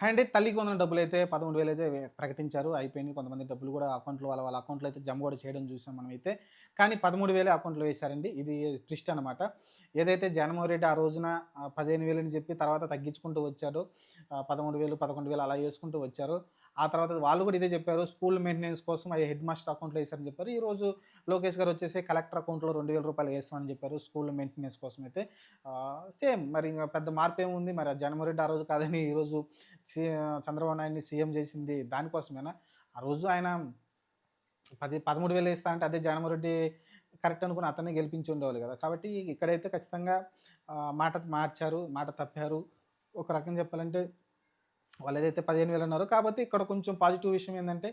అంటే తల్లికి వందనం డబ్బులైతే 13,000 అయితే ప్రకటించారు. అయిపోయినాయి. కొంతమంది డబ్బులు కూడా అకౌంట్‌లో వాళ్ళ అకౌంట్‌లో అయితే జమ కూడా చేయడం చూసాం మనమైతే. కానీ 13,000 అకౌంట్‌లో వేశారండి. ఇది ట్విస్ట్ అనమాట. ఏదైతే జగన్మోహన్ రెడ్డి ఆ రోజున 15,000 అని చెప్పి తర్వాత తగ్గించుకుంటూ వచ్చాడో 13,000, 11,000 అలా చేసుకుంటూ వచ్చారో, ఆ తర్వాత వాళ్ళు కూడా ఇదే చెప్పారు. స్కూల్ మెయింటెనెన్స్ కోసం అయి హెడ్ మాస్టర్ అకౌంట్‌లో ఏసారని చెప్పారు. ఈరోజు లోకేష్ గారు వచ్చేసి కలెక్టర్ అకౌంట్‌లో రూ. 2,000 ఏస్తామని చెప్పారు. స్కూల్ మెయింటెనెన్స్ కోసం అయితే. సేమ్ మరి ఇంక పెద్ద మార్పేముంది. మరి ఆ జగన్మోహన్ రెడ్డి ఆ రోజు కాదని ఈరోజు సి చంద్రబాబు నాయుడిని సీఎం చేసింది దానికోసమేనా? ఆ రోజు ఆయన 13,000 ఇస్తా అంటే అదే జగన్మోహన్ రెడ్డి కరెక్ట్ అనుకుని అతన్నే గెలిపించి ఉండేవాళ్ళు గదా! కాబట్టి ఇక్కడైతే ఖచ్చితంగా మాట మార్చారు. మాట తప్పారు. ఒక రకంగా చెప్పాలంటే వాళ్ళేదైతే 15,000 అన్నారో కాపోతే ఇక్కడ కొంచెం పాజిటివ్ విషయం ఏందంటే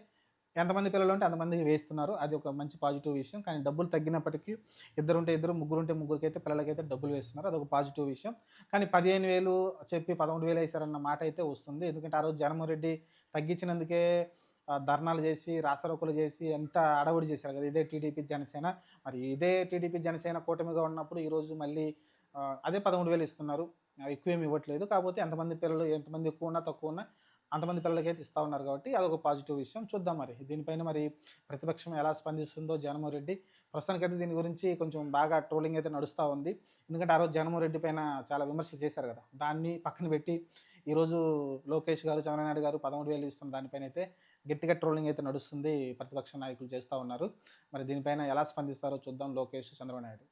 ఎంతమంది పిల్లలుంటే అంతమందికి వేస్తున్నారు. అది ఒక మంచి పాజిటివ్ విషయం. కానీ డబ్బులు తగ్గినప్పటికీ ఇద్దరుంటే ఇద్దరు, ముగ్గురుంటే ముగ్గురికైతే పిల్లలకైతే డబ్బులు వేస్తున్నారు. అదొక పాజిటివ్ విషయం. కానీ 15,000 చెప్పి 11,000 ఏసారన్న మాట అయితే వస్తుంది. ఎందుకంటే ఆ రోజు జగన్మోహన్ రెడ్డి తగ్గించినందుకే ధర్నాలు జేసి, రాస్తారోకోలు జేసి ఎంత హడావుడి చేశారు గదా! ఇదే టీడీపీ, జనసేన. మరి ఇదే టీడీపీ, జనసేన కూటమిగా ఉన్నప్పుడు ఈరోజు మళ్ళీ అదే 13,000 ఇస్తున్నారు. ఎక్కువేమి ఇవ్వట్లేదు. కాపోతే ఎంతమంది ఎక్కువున్నా, తక్కువున్నా అంతమంది పిల్లలకైతే ఇస్తా ఉన్నారు కాబట్టి అదొక పాజిటివ్ విషయం. చూద్దాం మరి. దీనిపైన మరి ప్రతిపక్షం ఎలా స్పందిస్తుందో జగన్మోహన్ రెడ్డి. ప్రస్తుతానికైతే దీని గురించి కొంచెం బాగా ట్రోలింగ్ అయితే నడుస్తా ఉంది. ఎందుకంటే ఆ రోజు జగన్మోహన్ రెడ్డి పైన చాలా విమర్శలు చేశారు గదా! దాన్ని పక్కన పెట్టి ఈరోజు లోకేష్ గారు, చంద్రబాబు నాయుడు గారు 13,000 ఇస్తున్న దానిపైనైతే గట్టిగా ట్రోలింగ్ అయితే నడుస్తుంది. ప్రతిపక్ష నాయకులు చేస్తా ఉన్నారు. మరి దీనిపైన ఎలా స్పందిస్తారో చూద్దాం లోకేష్, చంద్రబాబు నాయుడు.